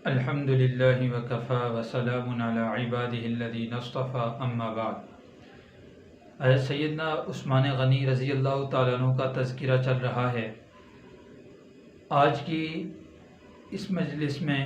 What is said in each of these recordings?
الحمدللہ وکفا وسلام علی عبادہ الذین اصطفیٰ اما بعد۔ حضرت سیدنا عثمان غنی رضی اللہ تعالیٰ عنہ کا تذکرہ چل رہا ہے۔ آج کی اس مجلس میں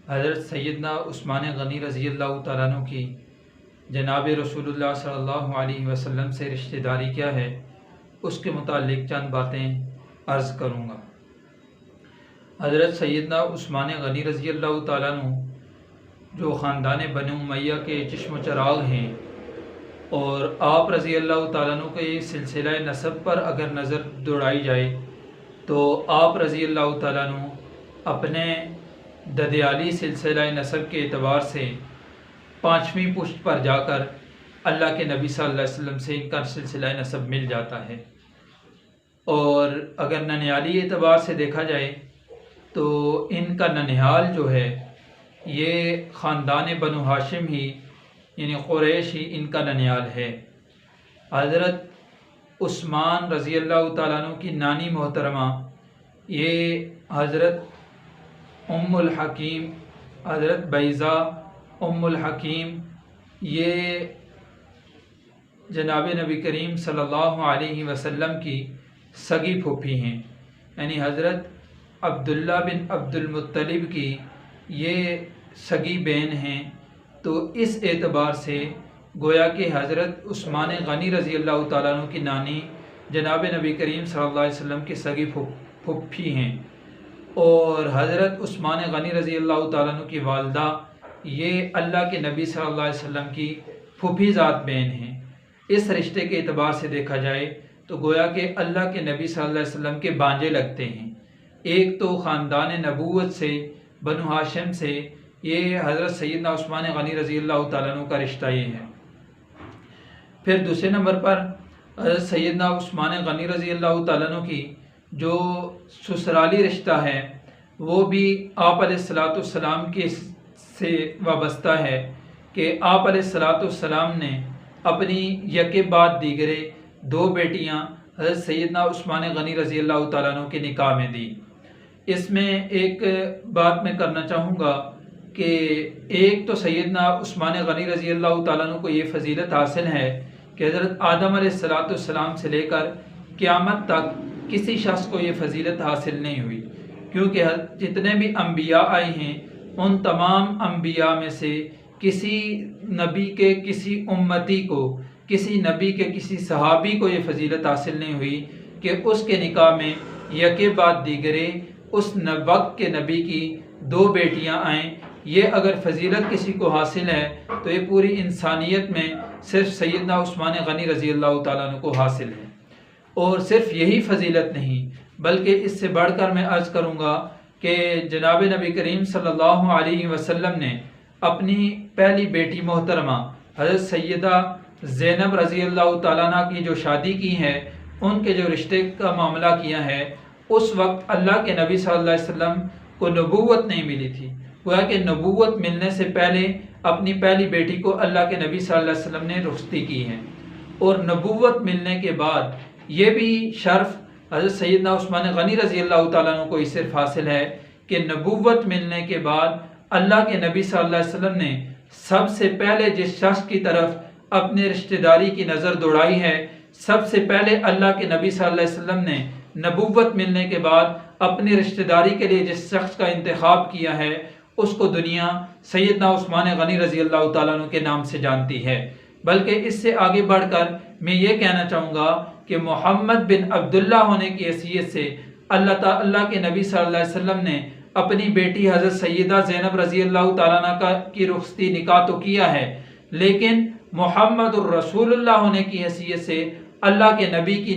حضرت سیدنا عثمان غنی رضی اللہ تعالیٰ عنہ کی جناب رسول اللہ صلی اللہ علیہ وسلم سے رشتہ داری کیا ہے، اس کے متعلق چند باتیں عرض کروں گا۔ حضرت سیدنا عثمان غنی رضی اللہ تعالیٰ عنہ جو خاندان بنو امیہ کے چشم و چراغ ہیں، اور آپ رضی اللہ تعالیٰ عنہ کے سلسلہ نسب پر اگر نظر دوڑائی جائے تو آپ رضی اللہ تعالیٰ عنہ اپنے ددیالی سلسلہ نسب کے اعتبار سے 5ویں پشت پر جا کر اللہ کے نبی صلی اللہ علیہ وسلم سے ان کا سلسلہ نسب مل جاتا ہے، اور اگر ننیالی اعتبار سے دیکھا جائے تو ان کا ننیال جو ہے یہ خاندان بنو ہاشم ہی یعنی قریش ہی ان کا ننیال ہے۔ حضرت عثمان رضی اللہ تعالیٰ عنہ کی نانی محترمہ یہ حضرت ام الحکیم، حضرت بیضہ ام الحکیم، یہ جناب نبی کریم صلی اللہ علیہ وسلم کی سگی پھوپھی ہیں، یعنی حضرت عبداللہ بن عبد المطلب کی یہ سگی بہن ہیں۔ تو اس اعتبار سے گویا کہ حضرت عثمان غنی رضی اللہ تعالیٰ عنہ کی نانی جناب نبی کریم صلی اللہ علیہ وسلم کی سگی پھوپھی ہیں، اور حضرت عثمان غنی رضی اللہ تعالیٰ عنہ کی والدہ یہ اللہ کے نبی صلی اللہ علیہ وسلم کی پھوپھی ذات بہن ہیں۔ اس رشتے کے اعتبار سے دیکھا جائے تو گویا کہ اللہ کے نبی صلی اللہ علیہ وسلم کے بانجے لگتے ہیں۔ ایک تو خاندان نبوت سے بنو ہاشم سے یہ حضرت سیدنا عثمان غنی رضی اللہ تعالیٰ عنہ کا رشتہ یہ ہے۔ پھر دوسرے نمبر پر حضرت سیدنا عثمان غنی رضی اللہ تعالیٰ عنہ کی جو سسرالی رشتہ ہے وہ بھی آپ علیہ الصلوۃ والسلام کے سے وابستہ ہے کہ آپ علیہ الصلوۃ والسلام نے اپنی یکے بعد دیگرے 2 بیٹیاں حضرت سیدنا عثمان غنی رضی اللہ تعالیٰ عنہ کے نکاح میں دی۔ اس میں ایک بات میں کرنا چاہوں گا کہ ایک تو سیدنا عثمان غنی رضی اللہ تعالیٰ عنہ کو یہ فضیلت حاصل ہے کہ حضرت آدم علیہ الصلوۃ والسلام سے لے کر قیامت تک کسی شخص کو یہ فضیلت حاصل نہیں ہوئی، کیونکہ جتنے بھی انبیاء آئے ہیں ان تمام انبیاء میں سے کسی نبی کے کسی امتی کو، کسی نبی کے کسی صحابی کو یہ فضیلت حاصل نہیں ہوئی کہ اس کے نکاح میں یکے بعد دیگرے اس وقت کے نبی کی 2 بیٹیاں آئیں۔ یہ اگر فضیلت کسی کو حاصل ہے تو یہ پوری انسانیت میں صرف سیدنا عثمان غنی رضی اللہ تعالیٰ عنہ کو حاصل ہے۔ اور صرف یہی فضیلت نہیں بلکہ اس سے بڑھ کر میں عرض کروں گا کہ جناب نبی کریم صلی اللہ علیہ وسلم نے اپنی پہلی بیٹی محترمہ حضرت سیدہ زینب رضی اللہ تعالیٰ عنہ کی جو شادی کی ہے، ان کے جو رشتے کا معاملہ کیا ہے، اس وقت اللہ کے نبی صلی اللہ علیہ وسلم کو نبوت نہیں ملی تھی، گویا کہ نبوت ملنے سے پہلے اپنی پہلی بیٹی کو اللہ کے نبی صلی اللہ علیہ وسلم نے رخصتی کی ہے، اور نبوت ملنے کے بعد یہ بھی شرف حضرت سیدنا عثمان غنی رضی اللہ تعالیٰ عنہ کو ہی صرف حاصل ہے کہ نبوت ملنے کے بعد اللہ کے نبی صلی اللہ علیہ وسلم نے سب سے پہلے جس شخص کی طرف اپنے رشتہ داری کی نظر دوڑائی ہے، سب سے پہلے اللہ کے نبی صلی اللہ علیہ وسلم نے نبوت ملنے کے بعد اپنی رشتہ داری کے لیے جس شخص کا انتخاب کیا ہے اس کو دنیا سیدنا عثمان غنی رضی اللہ تعالیٰ عنہ کے نام سے جانتی ہے۔ بلکہ اس سے آگے بڑھ کر میں یہ کہنا چاہوں گا کہ محمد بن عبداللہ ہونے کی حیثیت سے اللہ کے نبی صلی اللہ علیہ وسلم نے اپنی بیٹی حضرت سیدہ زینب رضی اللہ تعالیٰ عنہ کی رخصتی نکاح تو کیا ہے، لیکن محمد الرسول اللہ ہونے کی حیثیت سے اللہ کے نبی کی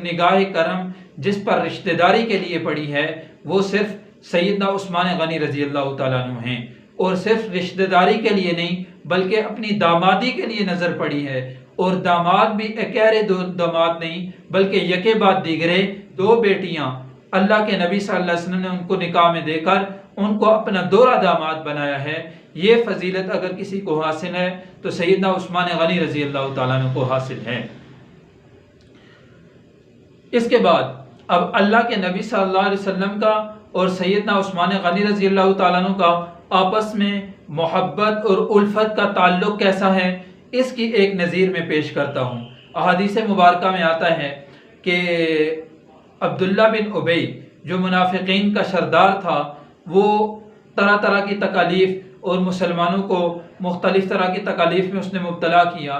نگاہ کرم جس پر رشتہ داری کے لیے پڑی ہے وہ صرف سیدنا عثمان غنی رضی اللہ تعالیٰ عنہ ہیں، اور صرف رشتہ داری کے لیے نہیں بلکہ اپنی دامادی کے لیے نظر پڑی ہے، اور داماد بھی اکیلے 2 داماد نہیں بلکہ یکے بعد دیگرے 2 بیٹیاں اللہ کے نبی صلی اللہ علیہ وسلم نے ان کو نکاح میں دے کر ان کو اپنا دوہرا داماد بنایا ہے۔ یہ فضیلت اگر کسی کو حاصل ہے تو سیدنا عثمان غنی رضی اللہ تعالیٰ عنہ کو حاصل ہے۔ اس کے بعد اب اللہ کے نبی صلی اللہ علیہ وسلم کا اور سیدنا عثمان غنی رضی اللہ تعالیٰ عنہ کا آپس میں محبت اور الفت کا تعلق کیسا ہے، اس کی ایک نظیر میں پیش کرتا ہوں۔ احادیث مبارکہ میں آتا ہے کہ عبداللہ بن ابی جو منافقین کا سردار تھا، وہ طرح طرح کی تکالیف اور مسلمانوں کو مختلف طرح کی تکالیف میں اس نے مبتلا کیا۔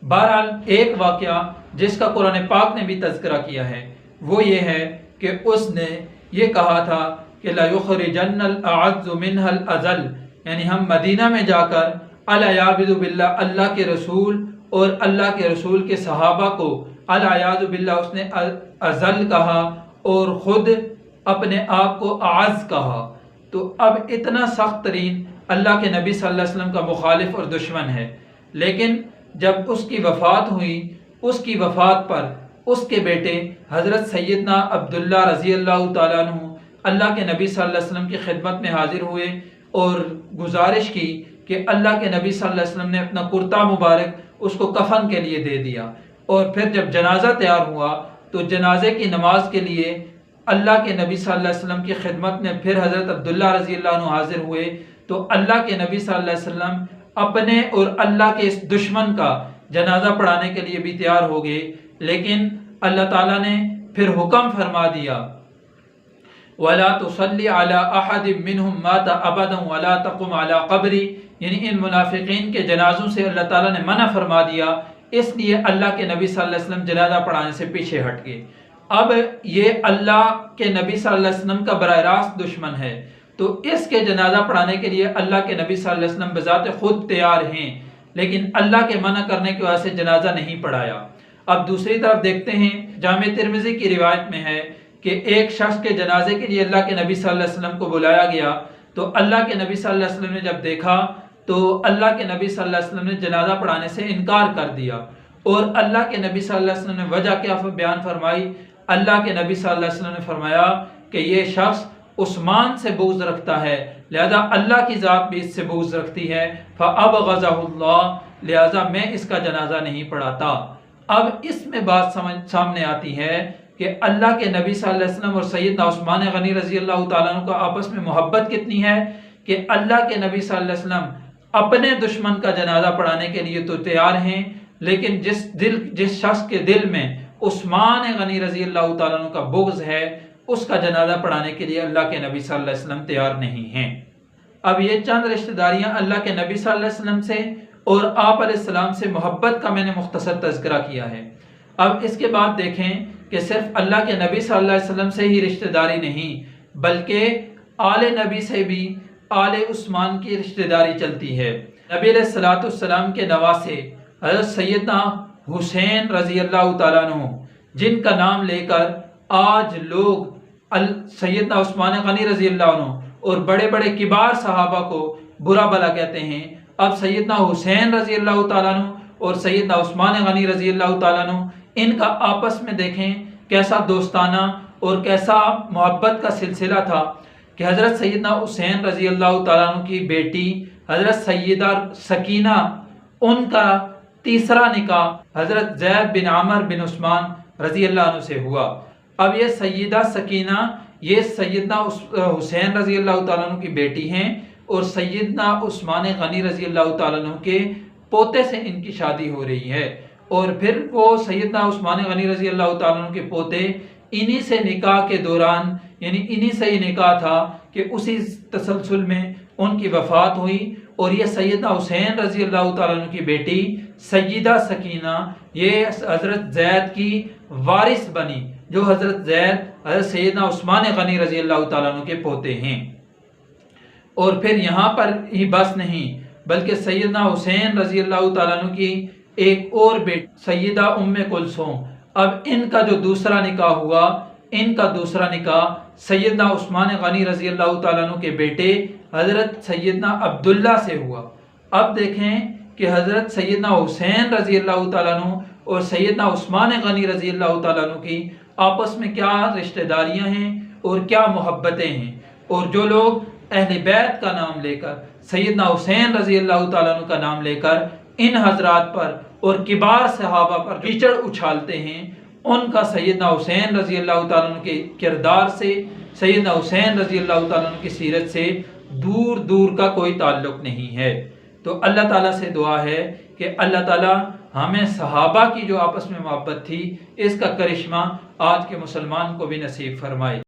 بہرحال ایک واقعہ جس کا قرآن پاک نے بھی تذکرہ کیا ہے وہ یہ ہے کہ اس نے یہ کہا تھا کہ لَيُخْرِجَنَّ الْأَعَزُّ مِنْهَا الْأَذَلَّ، یعنی ہم مدینہ میں جا کر العیاذ باللہ اللہ کے رسول اور اللہ کے رسول کے صحابہ کو العیاذ باللہ اس نے اذل کہا اور خود اپنے آپ کو اعز کہا۔ تو اب اتنا سخت ترین اللہ کے نبی صلی اللہ علیہ وسلم کا مخالف اور دشمن ہے، لیکن جب اس کی وفات ہوئی، اس کی وفات پر اس کے بیٹے حضرت سیدنا عبداللہ رضی اللہ تعالیٰ عنہ اللہ کے نبی صلی اللہ علیہ وسلم کی خدمت میں حاضر ہوئے اور گزارش کی کہ اللہ کے نبی صلی اللہ علیہ وسلم نے اپنا کرتا مبارک اس کو کفن کے لیے دے دیا، اور پھر جب جنازہ تیار ہوا تو جنازے کی نماز کے لیے اللہ کے نبی صلی اللہ علیہ وسلم کی خدمت میں پھر حضرت عبداللہ رضی اللہ عنہ حاضر ہوئے، تو اللہ کے نبی صلی اللہ علیہ وسلم اپنے اور اللہ کے اس دشمن کا جنازہ پڑھانے کے لیے بھی تیار ہو گئے، لیکن اللہ تعالیٰ نے پھر حکم فرما دیا وَلَا تُصَلِّ عَلَىٰ أَحَدٍ مِّنْهُمْ مَاتَ أَبَدًا وَلَا تَقُمْ عَلَىٰ قَبْرِي، یعنی ان منافقین کے جنازوں سے اللہ تعالیٰ نے منع فرما دیا، اس لیے اللہ کے نبی صلی اللہ علیہ وسلم جنازہ پڑھانے سے پیچھے ہٹ گئے۔ اب یہ اللہ کے نبی صلی اللہ علیہ وسلم کا براہ راست دشمن ہے، تو اس کے جنازہ پڑھانے کے لیے اللہ کے نبی صلی اللہ علیہ وسلم بذات خود تیار ہیں، لیکن اللہ کے منع کرنے کی وجہ سے جنازہ نہیں پڑھایا۔ اب دوسری طرف دیکھتے ہیں، جامع ترمذی کی روایت میں ہے کہ ایک شخص کے جنازے کے لیے اللہ کے نبی صلی اللہ علیہ وسلم کو بلایا گیا، تو اللہ کے نبی صلی اللہ علیہ وسلم نے جب دیکھا تو اللہ کے نبی صلی اللہ علیہ وسلم نے جنازہ پڑھانے سے انکار کر دیا، اور اللہ کے نبی صلی اللہ علیہ وسلم نے وجہ کیا بیان فرمائی؟ اللہ کے نبی صلی اللہ علیہ وسلم نے فرمایا کہ یہ شخص عثمان سے بغض رکھتا ہے، لہذا اللہ کی ذات بھی اس سے بغض رکھتی ہے، فَأَبْغَضَهُ اللَّهُ، لہذا میں اس کا جنازہ نہیں پڑھاتا۔ اب اس میں بات سامنے آتی ہے کہ اللہ کے نبی صلی اللہ علیہ وسلم اور سیدنا عثمان غنی رضی اللہ تعالیٰ عنہ کا آپس میں محبت کتنی ہے کہ اللہ کے نبی صلی اللہ علیہ وسلم اپنے دشمن کا جنازہ پڑھانے کے لیے تو تیار ہیں، لیکن جس شخص کے دل میں عثمان غنی رضی اللہ تعالیٰ عنہ کا بغض ہے، اس کا جنازہ پڑھانے کے لیے اللہ کے نبی صلی اللہ علیہ وسلم تیار نہیں ہیں۔ اب یہ چند رشتہ داریاں اللہ کے نبی صلی اللہ علیہ وسلم سے اور آپ علیہ السلام سے محبت کا میں نے مختصر تذکرہ کیا ہے۔ اب اس کے بعد دیکھیں کہ صرف اللہ کے نبی صلی اللہ علیہ وسلم سے ہی رشتہ داری نہیں، بلکہ آل نبی سے بھی آل عثمان کی رشتہ داری چلتی ہے۔ نبی علیہ السلام کے نواسے حضرت سیدنا حسین رضی اللہ تعالیٰ عنہ، جن کا نام لے کر آج لوگ سیدنا عثمان غنی رضی اللہ عنہ اور بڑے بڑے کبار صحابہ کو برا بھلا کہتے ہیں، اب سیدنا حسین رضی اللہ تعالیٰ عنہ اور سیدنا عثمان غنی رضی اللہ تعالیٰ عنہ، ان کا آپس میں دیکھیں کیسا دوستانہ اور کیسا محبت کا سلسلہ تھا کہ حضرت سیدنا حسین رضی اللہ تعالیٰ عنہ کی بیٹی حضرت سیدہ سکینہ، ان کا تیسرا نکاح حضرت زید بن عمر بن عثمان رضی اللہ عنہ سے ہوا۔ اب یہ سیدہ سکینہ یہ سیدنا حسین رضی اللہ تعالیٰ عنہ کی بیٹی ہیں، اور سیدنا عثمان غنی رضی اللہ تعالیٰ عنہ کے پوتے سے ان کی شادی ہو رہی ہے، اور پھر وہ سیدنا عثمان غنی رضی اللہ تعالیٰ عنہ کے پوتے انہی سے نکاح کے دوران، یعنی انہی سے ہی نکاح تھا کہ اسی تسلسل میں ان کی وفات ہوئی، اور یہ سیدنا حسین رضی اللہ تعالیٰ عنہ کی بیٹی سیدہ سکینہ یہ حضرت زید کی وارث بنی، جو حضرت زید حضرت سیدنا عثمان غنی رضی اللہ تعالیٰ عنہ کے پوتے ہیں۔ اور پھر یہاں پر ہی بس نہیں، بلکہ سیدنا حسین رضی اللہ تعالیٰ عنہ کی ایک اور بیٹی سیدہ ام کلثوم، اب ان کا جو دوسرا نکاح ہوا، ان کا دوسرا نکاح سیدنا عثمان غنی رضی اللہ تعالیٰ عنہ کے بیٹے حضرت سیدنا عبداللہ سے ہوا۔ اب دیکھیں کہ حضرت سیدنا حسین رضی اللہ تعالیٰ عنہ اور سیدنا عثمان غنی رضی اللہ تعالیٰ عنہ کی آپس میں کیا رشتہ داریاں ہیں اور کیا محبتیں ہیں، اور جو لوگ اہل بیت کا نام لے کر، سیدنا حسین رضی اللہ تعالیٰ عنہ کا نام لے کر ان حضرات پر اور کبار صحابہ پر کیچڑ اچھالتے ہیں، ان کا سیدنا حسین رضی اللہ تعالیٰ عنہ کے کردار سے، سیدنا حسین رضی اللہ تعالیٰ عنہ کی سیرت سے دور دور کا کوئی تعلق نہیں ہے۔ تو اللہ تعالیٰ سے دعا ہے کہ اللہ تعالیٰ ہمیں صحابہ کی جو آپس میں محبت تھی اس کا کرشمہ آج کے مسلمان کو بھی نصیب فرمائے۔